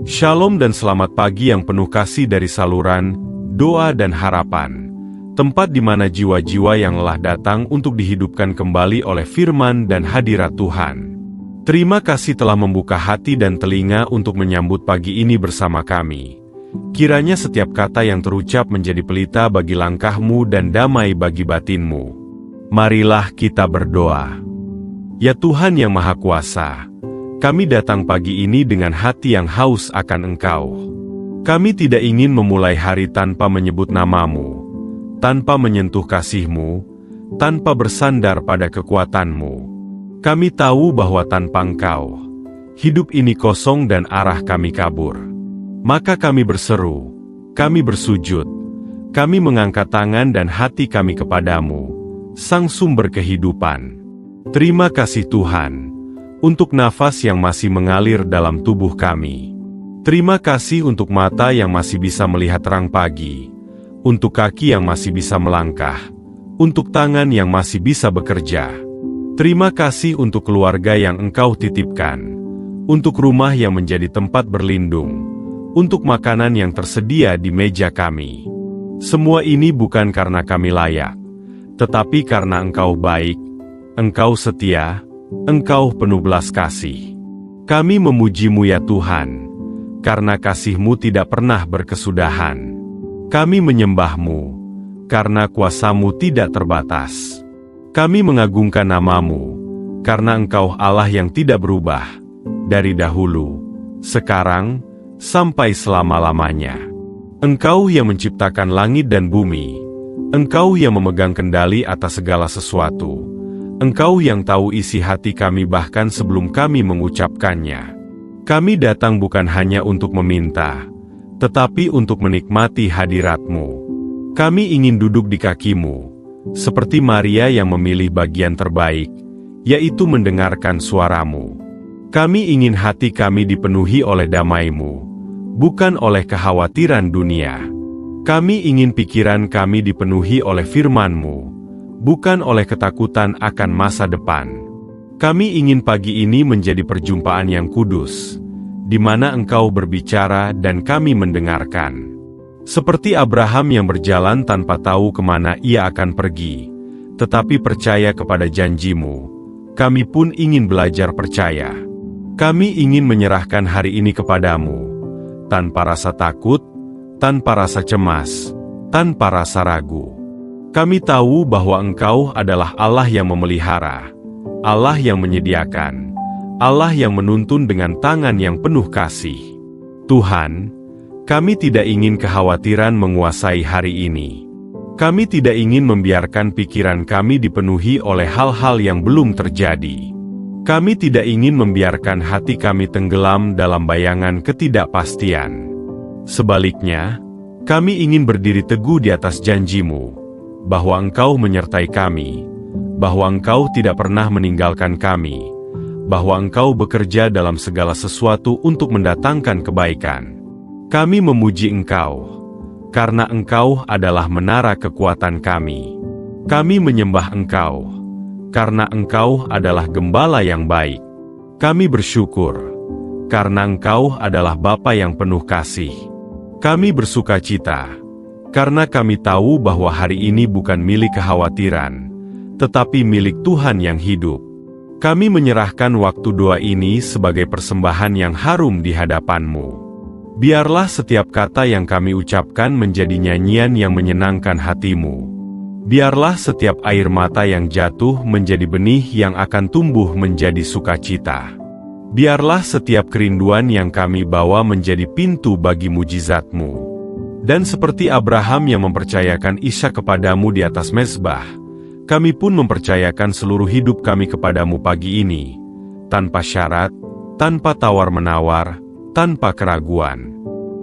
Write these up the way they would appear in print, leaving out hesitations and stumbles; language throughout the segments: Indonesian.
Shalom dan selamat pagi yang penuh kasih dari saluran, doa dan harapan. Tempat di mana jiwa-jiwa yang lelah datang untuk dihidupkan kembali oleh firman dan hadirat Tuhan. Terima kasih telah membuka hati dan telinga untuk menyambut pagi ini bersama kami. Kiranya setiap kata yang terucap menjadi pelita bagi langkahmu dan damai bagi batinmu. Marilah kita berdoa. Ya Tuhan yang Maha Kuasa, kami datang pagi ini dengan hati yang haus akan Engkau. Kami tidak ingin memulai hari tanpa menyebut nama-Mu, tanpa menyentuh kasih-Mu, tanpa bersandar pada kekuatan-Mu. Kami tahu bahwa tanpa Engkau, hidup ini kosong dan arah kami kabur. Maka kami berseru, kami bersujud, kami mengangkat tangan dan hati kami kepadamu, Sang Sumber Kehidupan. Terima kasih Tuhan, untuk nafas yang masih mengalir dalam tubuh kami. Terima kasih untuk mata yang masih bisa melihat terang pagi, untuk kaki yang masih bisa melangkah, untuk tangan yang masih bisa bekerja. Terima kasih untuk keluarga yang Engkau titipkan, untuk rumah yang menjadi tempat berlindung, untuk makanan yang tersedia di meja kami. Semua ini bukan karena kami layak, tetapi karena Engkau baik, Engkau setia, Engkau penuh belas kasih. Kami memuji-Mu ya Tuhan, karena kasih-Mu tidak pernah berkesudahan. Kami menyembah-Mu, karena kuasa-Mu tidak terbatas. Kami mengagungkan nama-Mu, karena Engkau Allah yang tidak berubah, dari dahulu, sekarang, sampai selama-lamanya. Engkau yang menciptakan langit dan bumi, Engkau yang memegang kendali atas segala sesuatu. Engkau yang tahu isi hati kami bahkan sebelum kami mengucapkannya. Kami datang bukan hanya untuk meminta, tetapi untuk menikmati hadirat-Mu. Kami ingin duduk di kaki-Mu, seperti Maria yang memilih bagian terbaik, yaitu mendengarkan suara-Mu. Kami ingin hati kami dipenuhi oleh damai-Mu, bukan oleh kekhawatiran dunia. Kami ingin pikiran kami dipenuhi oleh firman-Mu, bukan oleh ketakutan akan masa depan. Kami ingin pagi ini menjadi perjumpaan yang kudus, di mana Engkau berbicara dan kami mendengarkan. Seperti Abraham yang berjalan tanpa tahu kemana ia akan pergi, tetapi percaya kepada janji-Mu, kami pun ingin belajar percaya. Kami ingin menyerahkan hari ini kepadamu, tanpa rasa takut, tanpa rasa cemas, tanpa rasa ragu. Kami tahu bahwa Engkau adalah Allah yang memelihara, Allah yang menyediakan, Allah yang menuntun dengan tangan yang penuh kasih. Tuhan, kami tidak ingin kekhawatiran menguasai hari ini. Kami tidak ingin membiarkan pikiran kami dipenuhi oleh hal-hal yang belum terjadi. Kami tidak ingin membiarkan hati kami tenggelam dalam bayangan ketidakpastian. Sebaliknya, kami ingin berdiri teguh di atas janji-Mu, bahwa Engkau menyertai kami, bahwa Engkau tidak pernah meninggalkan kami, bahwa Engkau bekerja dalam segala sesuatu untuk mendatangkan kebaikan. Kami memuji Engkau, karena Engkau adalah menara kekuatan kami. Kami menyembah Engkau, karena Engkau adalah gembala yang baik. Kami bersyukur, karena Engkau adalah Bapa yang penuh kasih. Kami bersukacita, karena kami tahu bahwa hari ini bukan milik kekhawatiran, tetapi milik Tuhan yang hidup. Kami menyerahkan waktu doa ini sebagai persembahan yang harum di hadapan-Mu. Biarlah setiap kata yang kami ucapkan menjadi nyanyian yang menyenangkan hati-Mu. Biarlah setiap air mata yang jatuh menjadi benih yang akan tumbuh menjadi sukacita. Biarlah setiap kerinduan yang kami bawa menjadi pintu bagi mujizat-Mu. Dan seperti Abraham yang mempercayakan Ishak kepadamu di atas mezbah, kami pun mempercayakan seluruh hidup kami kepadamu pagi ini, tanpa syarat, tanpa tawar-menawar, tanpa keraguan.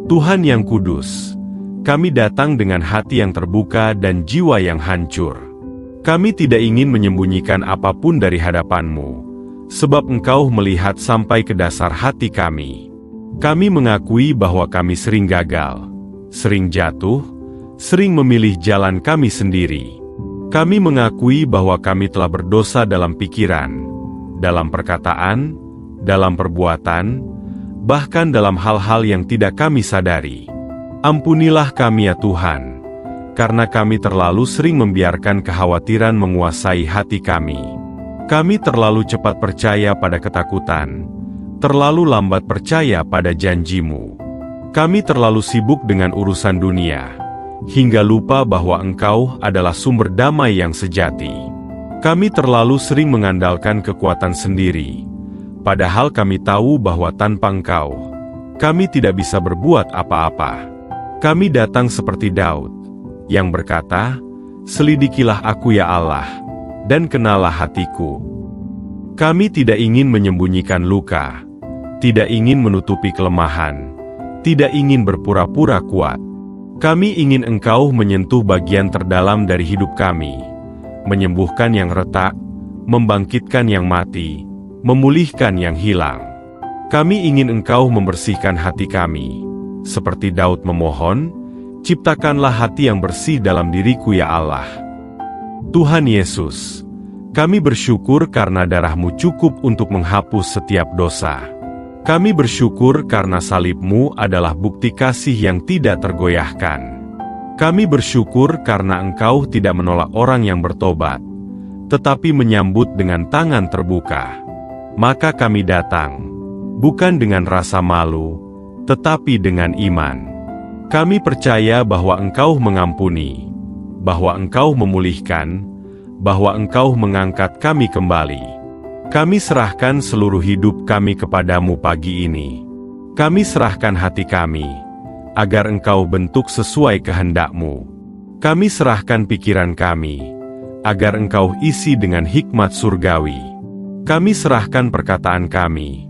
Tuhan yang kudus, kami datang dengan hati yang terbuka dan jiwa yang hancur. Kami tidak ingin menyembunyikan apapun dari hadapan-Mu, sebab Engkau melihat sampai ke dasar hati kami. Kami mengakui bahwa kami sering gagal, sering jatuh, sering memilih jalan kami sendiri. Kami mengakui bahwa kami telah berdosa dalam pikiran, dalam perkataan, dalam perbuatan, bahkan dalam hal-hal yang tidak kami sadari. Ampunilah kami ya Tuhan, karena kami terlalu sering membiarkan kekhawatiran menguasai hati kami. Kami terlalu cepat percaya pada ketakutan, terlalu lambat percaya pada janji-Mu. Kami terlalu sibuk dengan urusan dunia, hingga lupa bahwa Engkau adalah sumber damai yang sejati. Kami terlalu sering mengandalkan kekuatan sendiri, padahal kami tahu bahwa tanpa Engkau, kami tidak bisa berbuat apa-apa. Kami datang seperti Daud, yang berkata, "Selidikilah aku ya Allah, dan kenalah hatiku." Kami tidak ingin menyembunyikan luka, tidak ingin menutupi kelemahan, tidak ingin berpura-pura kuat. Kami ingin Engkau menyentuh bagian terdalam dari hidup kami, menyembuhkan yang retak, membangkitkan yang mati, memulihkan yang hilang. Kami ingin Engkau membersihkan hati kami, seperti Daud memohon, "Ciptakanlah hati yang bersih dalam diriku ya Allah." Tuhan Yesus, kami bersyukur karena darah-Mu cukup untuk menghapus setiap dosa. Kami bersyukur karena salib-Mu adalah bukti kasih yang tidak tergoyahkan. Kami bersyukur karena Engkau tidak menolak orang yang bertobat, tetapi menyambut dengan tangan terbuka. Maka kami datang, bukan dengan rasa malu, tetapi dengan iman. Kami percaya bahwa Engkau mengampuni, bahwa Engkau memulihkan, bahwa Engkau mengangkat kami kembali. Kami serahkan seluruh hidup kami kepadamu pagi ini. Kami serahkan hati kami, agar Engkau bentuk sesuai kehendak-Mu. Kami serahkan pikiran kami, agar Engkau isi dengan hikmat surgawi. Kami serahkan perkataan kami,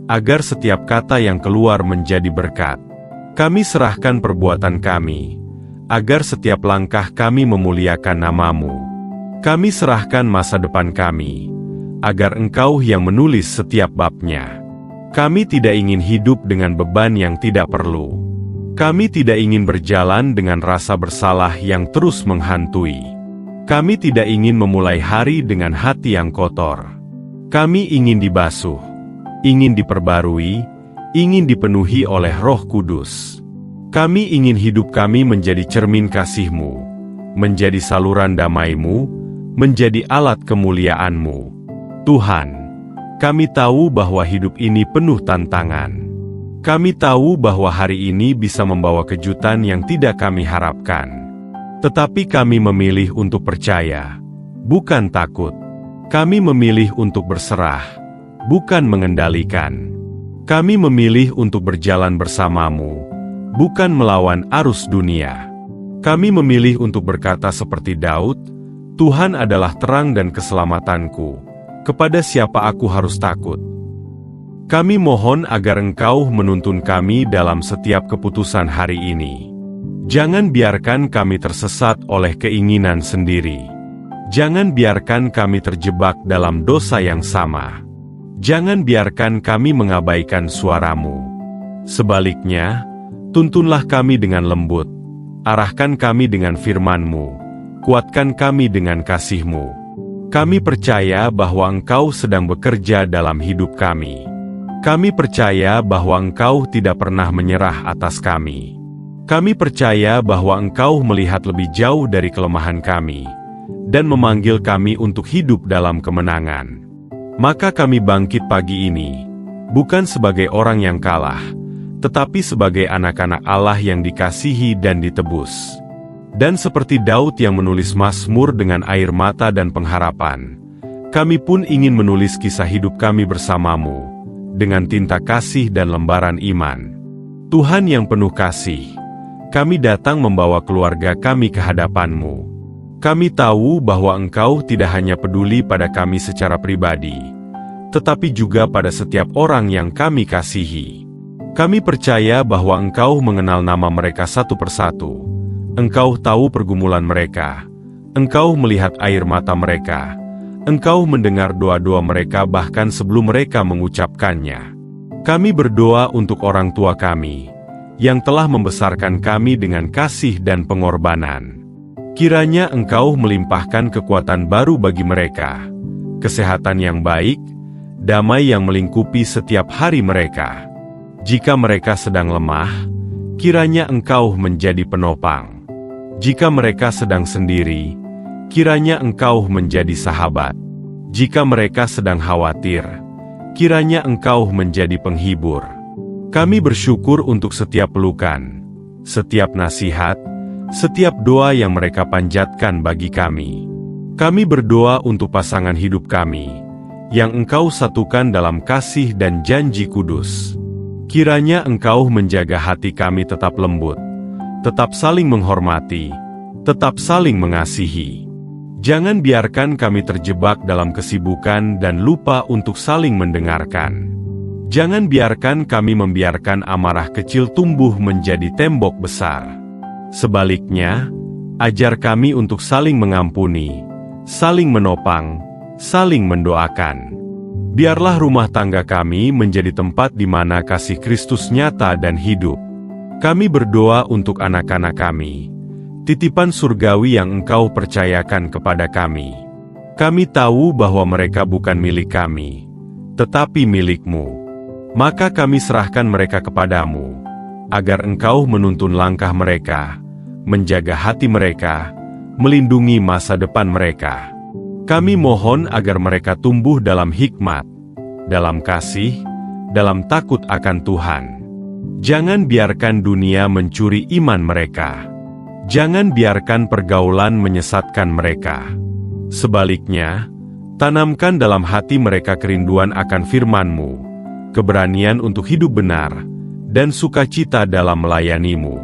agar setiap kata yang keluar menjadi berkat. Kami serahkan perbuatan kami, agar setiap langkah kami memuliakan nama-Mu. Kami serahkan masa depan kami, agar Engkau yang menulis setiap babnya. Kami tidak ingin hidup dengan beban yang tidak perlu. Kami tidak ingin berjalan dengan rasa bersalah yang terus menghantui. Kami tidak ingin memulai hari dengan hati yang kotor. Kami ingin dibasuh, ingin diperbarui, ingin dipenuhi oleh Roh Kudus. Kami ingin hidup kami menjadi cermin kasih-Mu, menjadi saluran damai-Mu, menjadi alat kemuliaan-Mu. Tuhan, kami tahu bahwa hidup ini penuh tantangan. Kami tahu bahwa hari ini bisa membawa kejutan yang tidak kami harapkan. Tetapi kami memilih untuk percaya, bukan takut. Kami memilih untuk berserah, bukan mengendalikan. Kami memilih untuk berjalan bersama-Mu, bukan melawan arus dunia. Kami memilih untuk berkata seperti Daud, "Tuhan adalah terang dan keselamatanku. Kepada siapa aku harus takut?" Kami mohon agar Engkau menuntun kami dalam setiap keputusan hari ini. Jangan biarkan kami tersesat oleh keinginan sendiri. Jangan biarkan kami terjebak dalam dosa yang sama. Jangan biarkan kami mengabaikan suara-Mu. Sebaliknya, tuntunlah kami dengan lembut. Arahkan kami dengan firman-Mu. Kuatkan kami dengan kasih-Mu. Kami percaya bahwa Engkau sedang bekerja dalam hidup kami. Kami percaya bahwa Engkau tidak pernah menyerah atas kami. Kami percaya bahwa Engkau melihat lebih jauh dari kelemahan kami, dan memanggil kami untuk hidup dalam kemenangan. Maka kami bangkit pagi ini, bukan sebagai orang yang kalah, tetapi sebagai anak-anak Allah yang dikasihi dan ditebus. Dan seperti Daud yang menulis Mazmur dengan air mata dan pengharapan, kami pun ingin menulis kisah hidup kami bersama-Mu, dengan tinta kasih dan lembaran iman. Tuhan yang penuh kasih, kami datang membawa keluarga kami ke hadapan-Mu. Kami tahu bahwa Engkau tidak hanya peduli pada kami secara pribadi, tetapi juga pada setiap orang yang kami kasihi. Kami percaya bahwa Engkau mengenal nama mereka satu persatu. Engkau tahu pergumulan mereka. Engkau melihat air mata mereka. Engkau mendengar doa-doa mereka bahkan sebelum mereka mengucapkannya. Kami berdoa untuk orang tua kami, yang telah membesarkan kami dengan kasih dan pengorbanan. Kiranya Engkau melimpahkan kekuatan baru bagi mereka, kesehatan yang baik, damai yang melingkupi setiap hari mereka. Jika mereka sedang lemah, kiranya Engkau menjadi penopang. Jika mereka sedang sendiri, kiranya Engkau menjadi sahabat. Jika mereka sedang khawatir, kiranya Engkau menjadi penghibur. Kami bersyukur untuk setiap pelukan, setiap nasihat, setiap doa yang mereka panjatkan bagi kami. Kami berdoa untuk pasangan hidup kami, yang Engkau satukan dalam kasih dan janji kudus. Kiranya Engkau menjaga hati kami tetap lembut, tetap saling menghormati, tetap saling mengasihi. Jangan biarkan kami terjebak dalam kesibukan dan lupa untuk saling mendengarkan. Jangan biarkan kami membiarkan amarah kecil tumbuh menjadi tembok besar. Sebaliknya, ajar kami untuk saling mengampuni, saling menopang, saling mendoakan. Biarlah rumah tangga kami menjadi tempat di mana kasih Kristus nyata dan hidup. Kami berdoa untuk anak-anak kami, titipan surgawi yang Engkau percayakan kepada kami. Kami tahu bahwa mereka bukan milik kami, tetapi milik-Mu. Maka kami serahkan mereka kepadamu, agar Engkau menuntun langkah mereka, menjaga hati mereka, melindungi masa depan mereka. Kami mohon agar mereka tumbuh dalam hikmat, dalam kasih, dalam takut akan Tuhan. Jangan biarkan dunia mencuri iman mereka. Jangan biarkan pergaulan menyesatkan mereka. Sebaliknya, tanamkan dalam hati mereka kerinduan akan firman-Mu, keberanian untuk hidup benar, dan sukacita dalam melayani-Mu.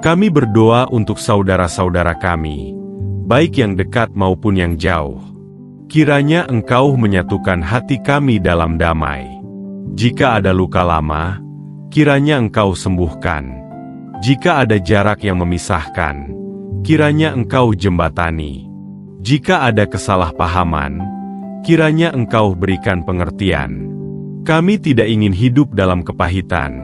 Kami berdoa untuk saudara-saudara kami, baik yang dekat maupun yang jauh. Kiranya Engkau menyatukan hati kami dalam damai. Jika ada luka lama, kiranya Engkau sembuhkan. Jika ada jarak yang memisahkan, kiranya Engkau jembatani. Jika ada kesalahpahaman, kiranya Engkau berikan pengertian. Kami tidak ingin hidup dalam kepahitan,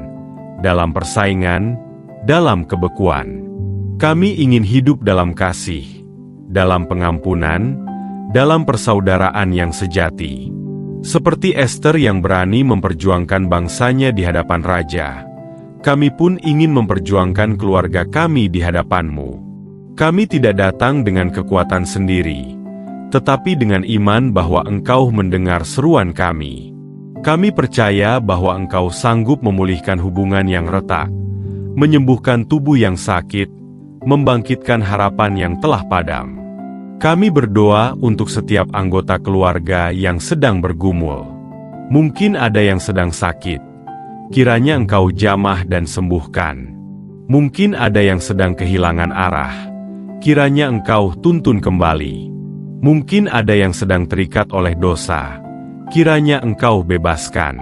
dalam persaingan, dalam kebekuan. Kami ingin hidup dalam kasih, dalam pengampunan, dalam persaudaraan yang sejati. Seperti Ester yang berani memperjuangkan bangsanya di hadapan raja, kami pun ingin memperjuangkan keluarga kami di hadapan-Mu. Kami tidak datang dengan kekuatan sendiri, tetapi dengan iman bahwa Engkau mendengar seruan kami. Kami percaya bahwa Engkau sanggup memulihkan hubungan yang retak, menyembuhkan tubuh yang sakit, membangkitkan harapan yang telah padam. Kami berdoa untuk setiap anggota keluarga yang sedang bergumul. Mungkin ada yang sedang sakit. Kiranya Engkau jamah dan sembuhkan. Mungkin ada yang sedang kehilangan arah. Kiranya Engkau tuntun kembali. Mungkin ada yang sedang terikat oleh dosa. Kiranya Engkau bebaskan.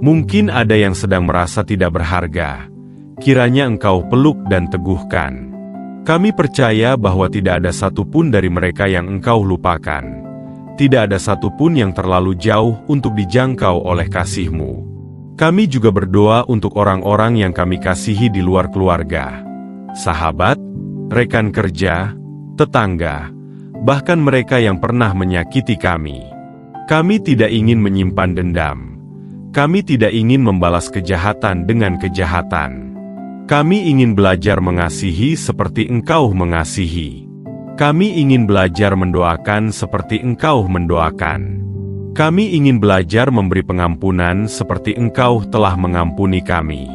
Mungkin ada yang sedang merasa tidak berharga. Kiranya Engkau peluk dan teguhkan. Kami percaya bahwa tidak ada satupun dari mereka yang Engkau lupakan. Tidak ada satupun yang terlalu jauh untuk dijangkau oleh kasih-Mu. Kami juga berdoa untuk orang-orang yang kami kasihi di luar keluarga, sahabat, rekan kerja, tetangga, bahkan mereka yang pernah menyakiti kami. Kami tidak ingin menyimpan dendam. Kami tidak ingin membalas kejahatan dengan kejahatan. Kami ingin belajar mengasihi seperti Engkau mengasihi. Kami ingin belajar mendoakan seperti Engkau mendoakan. Kami ingin belajar memberi pengampunan seperti Engkau telah mengampuni kami.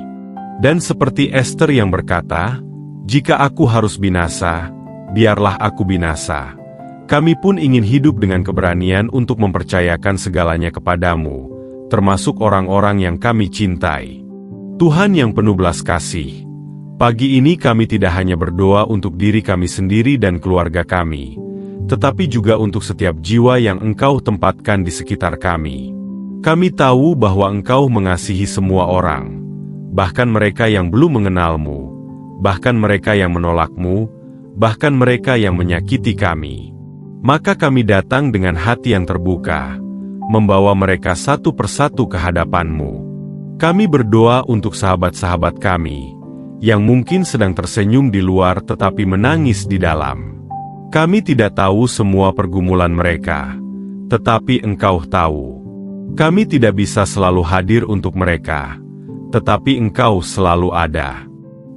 Dan seperti Ester yang berkata, "Jika aku harus binasa, biarlah aku binasa." Kami pun ingin hidup dengan keberanian untuk mempercayakan segalanya kepadamu, termasuk orang-orang yang kami cintai. Tuhan yang penuh belas kasih, pagi ini kami tidak hanya berdoa untuk diri kami sendiri dan keluarga kami, tetapi juga untuk setiap jiwa yang Engkau tempatkan di sekitar kami. Kami tahu bahwa Engkau mengasihi semua orang, bahkan mereka yang belum mengenal-Mu, bahkan mereka yang menolak-Mu, bahkan mereka yang menyakiti kami. Maka kami datang dengan hati yang terbuka, membawa mereka satu persatu ke hadapan-Mu. Kami berdoa untuk sahabat-sahabat kami, yang mungkin sedang tersenyum di luar tetapi menangis di dalam. Kami tidak tahu semua pergumulan mereka, tetapi Engkau tahu. Kami tidak bisa selalu hadir untuk mereka, tetapi Engkau selalu ada.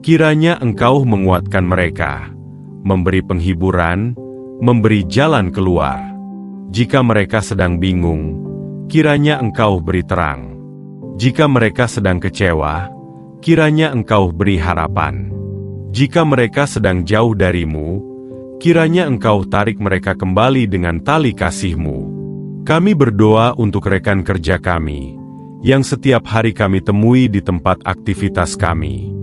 Kiranya Engkau menguatkan mereka, memberi penghiburan, memberi jalan keluar. Jika mereka sedang bingung, kiranya Engkau beri terang. Jika mereka sedang kecewa, kiranya Engkau beri harapan. Jika mereka sedang jauh darimu, kiranya Engkau tarik mereka kembali dengan tali kasih-Mu. Kami berdoa untuk rekan kerja kami, yang setiap hari kami temui di tempat aktivitas kami.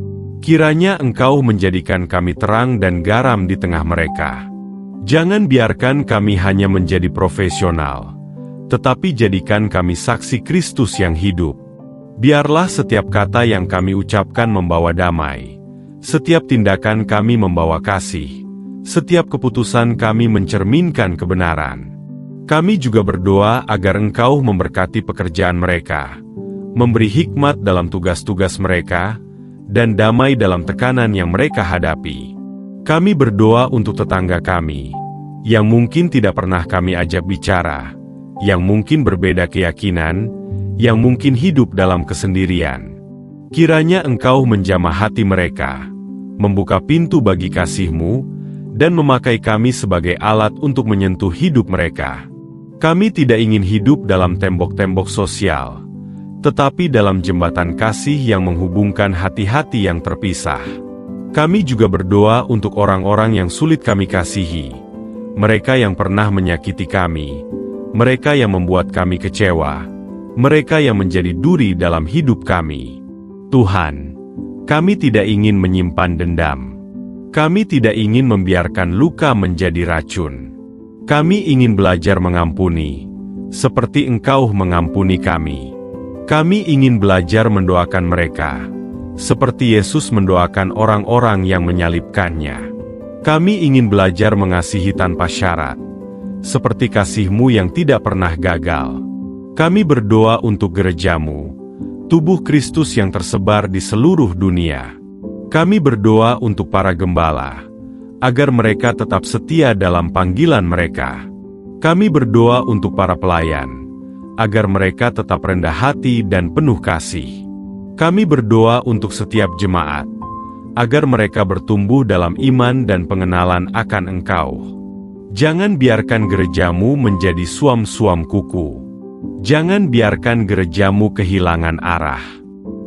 Kiranya Engkau menjadikan kami terang dan garam di tengah mereka. Jangan biarkan kami hanya menjadi profesional, tetapi jadikan kami saksi Kristus yang hidup. Biarlah setiap kata yang kami ucapkan membawa damai, setiap tindakan kami membawa kasih, setiap keputusan kami mencerminkan kebenaran. Kami juga berdoa agar Engkau memberkati pekerjaan mereka, memberi hikmat dalam tugas-tugas mereka, dan damai dalam tekanan yang mereka hadapi. Kami berdoa untuk tetangga kami, yang mungkin tidak pernah kami ajak bicara, yang mungkin berbeda keyakinan, yang mungkin hidup dalam kesendirian. Kiranya Engkau menjamah hati mereka, membuka pintu bagi kasih-Mu, dan memakai kami sebagai alat untuk menyentuh hidup mereka. Kami tidak ingin hidup dalam tembok-tembok sosial, tetapi dalam jembatan kasih yang menghubungkan hati-hati yang terpisah. Kami juga berdoa untuk orang-orang yang sulit kami kasihi, mereka yang pernah menyakiti kami, mereka yang membuat kami kecewa, mereka yang menjadi duri dalam hidup kami. Tuhan, kami tidak ingin menyimpan dendam. Kami tidak ingin membiarkan luka menjadi racun. Kami ingin belajar mengampuni, seperti Engkau mengampuni kami. Kami ingin belajar mendoakan mereka, seperti Yesus mendoakan orang-orang yang menyalibkannya. Kami ingin belajar mengasihi tanpa syarat, seperti kasih-Mu yang tidak pernah gagal. Kami berdoa untuk gereja-Mu, tubuh Kristus yang tersebar di seluruh dunia. Kami berdoa untuk para gembala, agar mereka tetap setia dalam panggilan mereka. Kami berdoa untuk para pelayan, agar mereka tetap rendah hati dan penuh kasih. Kami berdoa untuk setiap jemaat, agar mereka bertumbuh dalam iman dan pengenalan akan Engkau. Jangan biarkan gereja-Mu menjadi suam-suam kuku. Jangan biarkan gereja-Mu kehilangan arah.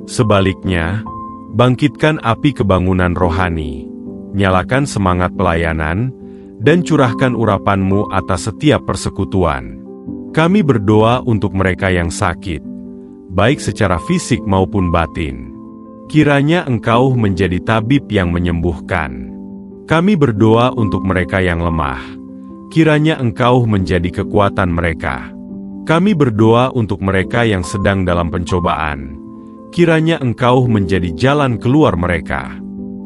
Sebaliknya, bangkitkan api kebangunan rohani, nyalakan semangat pelayanan, dan curahkan urapan-Mu atas setiap persekutuan. Kami berdoa untuk mereka yang sakit, baik secara fisik maupun batin. Kiranya Engkau menjadi tabib yang menyembuhkan. Kami berdoa untuk mereka yang lemah. Kiranya Engkau menjadi kekuatan mereka. Kami berdoa untuk mereka yang sedang dalam pencobaan. Kiranya Engkau menjadi jalan keluar mereka.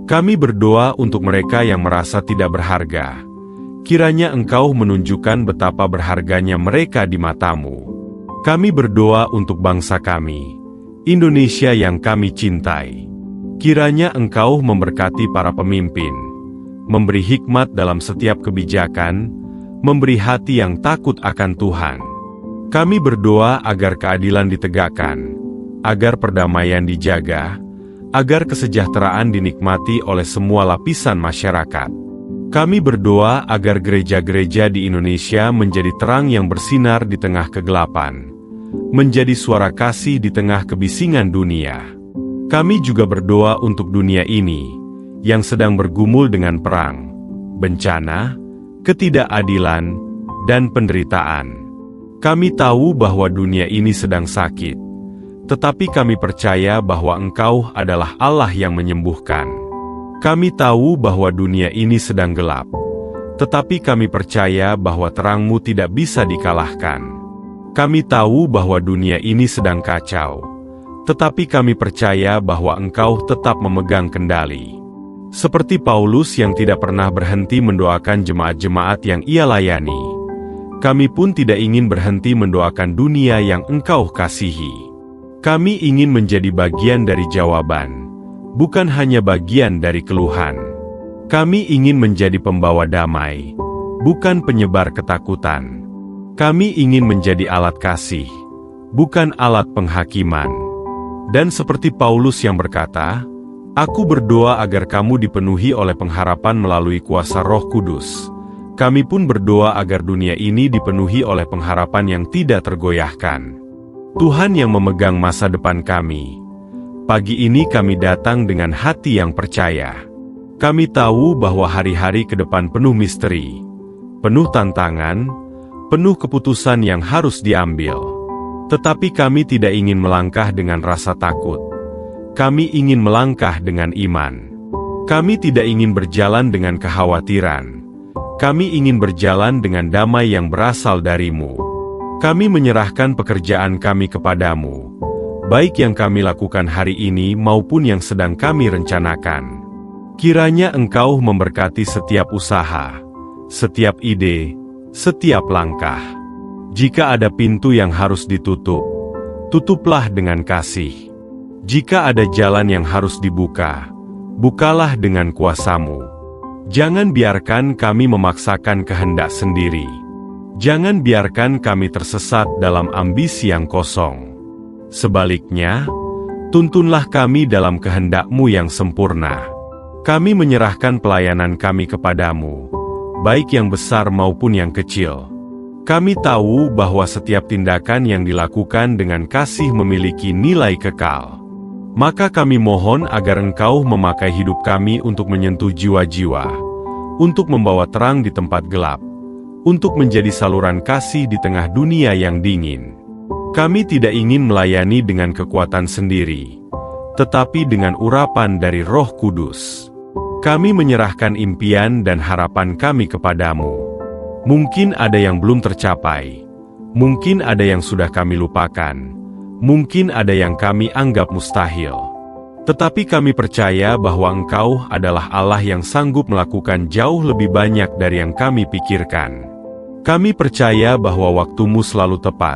Kami berdoa untuk mereka yang merasa tidak berharga. Kiranya Engkau menunjukkan betapa berharganya mereka di mata-Mu. Kami berdoa untuk bangsa kami, Indonesia yang kami cintai. Kiranya Engkau memberkati para pemimpin, memberi hikmat dalam setiap kebijakan, memberi hati yang takut akan Tuhan. Kami berdoa agar keadilan ditegakkan, agar perdamaian dijaga, agar kesejahteraan dinikmati oleh semua lapisan masyarakat. Kami berdoa agar gereja-gereja di Indonesia menjadi terang yang bersinar di tengah kegelapan, menjadi suara kasih di tengah kebisingan dunia. Kami juga berdoa untuk dunia ini, yang sedang bergumul dengan perang, bencana, ketidakadilan, dan penderitaan. Kami tahu bahwa dunia ini sedang sakit, tetapi kami percaya bahwa Engkau adalah Allah yang menyembuhkan. Kami tahu bahwa dunia ini sedang gelap, tetapi kami percaya bahwa terang-Mu tidak bisa dikalahkan. Kami tahu bahwa dunia ini sedang kacau, tetapi kami percaya bahwa Engkau tetap memegang kendali. Seperti Paulus yang tidak pernah berhenti mendoakan jemaat-jemaat yang ia layani, kami pun tidak ingin berhenti mendoakan dunia yang Engkau kasihi. Kami ingin menjadi bagian dari jawaban, bukan hanya bagian dari keluhan. Kami ingin menjadi pembawa damai, bukan penyebar ketakutan. Kami ingin menjadi alat kasih, bukan alat penghakiman. Dan seperti Paulus yang berkata, "Aku berdoa agar kamu dipenuhi oleh pengharapan melalui kuasa Roh Kudus." Kami pun berdoa agar dunia ini dipenuhi oleh pengharapan yang tidak tergoyahkan. Tuhan yang memegang masa depan kami. Pagi ini kami datang dengan hati yang percaya. Kami tahu bahwa hari-hari ke depan penuh misteri, penuh tantangan, penuh keputusan yang harus diambil. Tetapi kami tidak ingin melangkah dengan rasa takut. Kami ingin melangkah dengan iman. Kami tidak ingin berjalan dengan kekhawatiran. Kami ingin berjalan dengan damai yang berasal darimu. Kami menyerahkan pekerjaan kami kepadamu, baik yang kami lakukan hari ini maupun yang sedang kami rencanakan. Kiranya Engkau memberkati setiap usaha, setiap ide, setiap langkah. Jika ada pintu yang harus ditutup, tutuplah dengan kasih. Jika ada jalan yang harus dibuka, bukalah dengan kuasa-Mu. Jangan biarkan kami memaksakan kehendak sendiri. Jangan biarkan kami tersesat dalam ambisi yang kosong. Sebaliknya, tuntunlah kami dalam kehendak-Mu yang sempurna. Kami menyerahkan pelayanan kami kepadamu, baik yang besar maupun yang kecil. Kami tahu bahwa setiap tindakan yang dilakukan dengan kasih memiliki nilai kekal. Maka kami mohon agar Engkau memakai hidup kami untuk menyentuh jiwa-jiwa, untuk membawa terang di tempat gelap, untuk menjadi saluran kasih di tengah dunia yang dingin. Kami tidak ingin melayani dengan kekuatan sendiri, tetapi dengan urapan dari Roh Kudus. Kami menyerahkan impian dan harapan kami kepadamu. Mungkin ada yang belum tercapai, mungkin ada yang sudah kami lupakan, mungkin ada yang kami anggap mustahil. Tetapi kami percaya bahwa Engkau adalah Allah yang sanggup melakukan jauh lebih banyak dari yang kami pikirkan. Kami percaya bahwa waktu-Mu selalu tepat,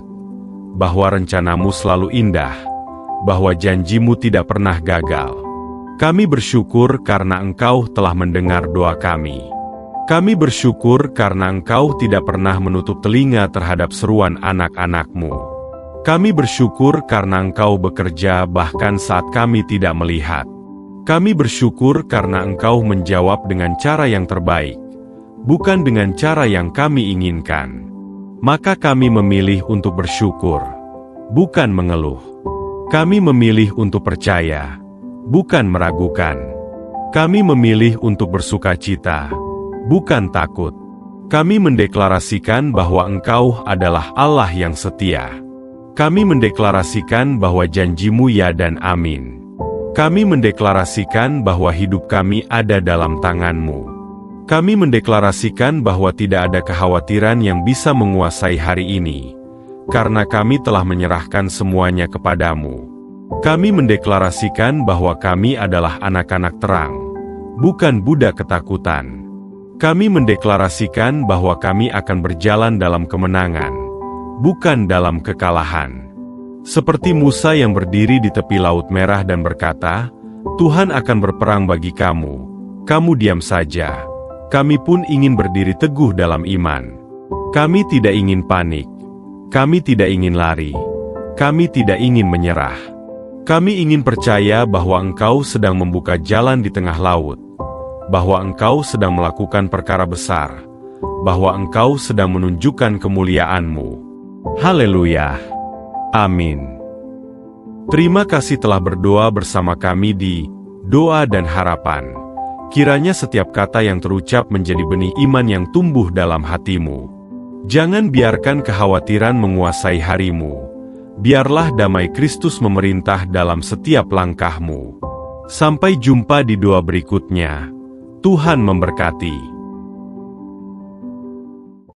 bahwa rencana-Mu selalu indah, bahwa janji-Mu tidak pernah gagal. Kami bersyukur karena Engkau telah mendengar doa kami. Kami bersyukur karena Engkau tidak pernah menutup telinga terhadap seruan anak-anak-Mu. Kami bersyukur karena Engkau bekerja bahkan saat kami tidak melihat. Kami bersyukur karena Engkau menjawab dengan cara yang terbaik, bukan dengan cara yang kami inginkan. Maka kami memilih untuk bersyukur, bukan mengeluh. Kami memilih untuk percaya, bukan meragukan. Kami memilih untuk bersukacita, bukan takut. Kami mendeklarasikan bahwa Engkau adalah Allah yang setia. Kami mendeklarasikan bahwa janji-Mu ya dan amin. Kami mendeklarasikan bahwa hidup kami ada dalam tangan-Mu. Kami mendeklarasikan bahwa tidak ada kekhawatiran yang bisa menguasai hari ini, karena kami telah menyerahkan semuanya kepadamu. Kami mendeklarasikan bahwa kami adalah anak-anak terang, bukan budak ketakutan. Kami mendeklarasikan bahwa kami akan berjalan dalam kemenangan, bukan dalam kekalahan. Seperti Musa yang berdiri di tepi Laut Merah dan berkata, "Tuhan akan berperang bagi kamu, kamu diam saja." Kami pun ingin berdiri teguh dalam iman. Kami tidak ingin panik. Kami tidak ingin lari. Kami tidak ingin menyerah. Kami ingin percaya bahwa Engkau sedang membuka jalan di tengah laut, bahwa Engkau sedang melakukan perkara besar, bahwa Engkau sedang menunjukkan kemuliaan-Mu. Haleluya. Amin. Terima kasih telah berdoa bersama kami di Doa dan Harapan. Kiranya setiap kata yang terucap menjadi benih iman yang tumbuh dalam hatimu. Jangan biarkan kekhawatiran menguasai harimu. Biarlah damai Kristus memerintah dalam setiap langkahmu. Sampai jumpa di doa berikutnya. Tuhan memberkati.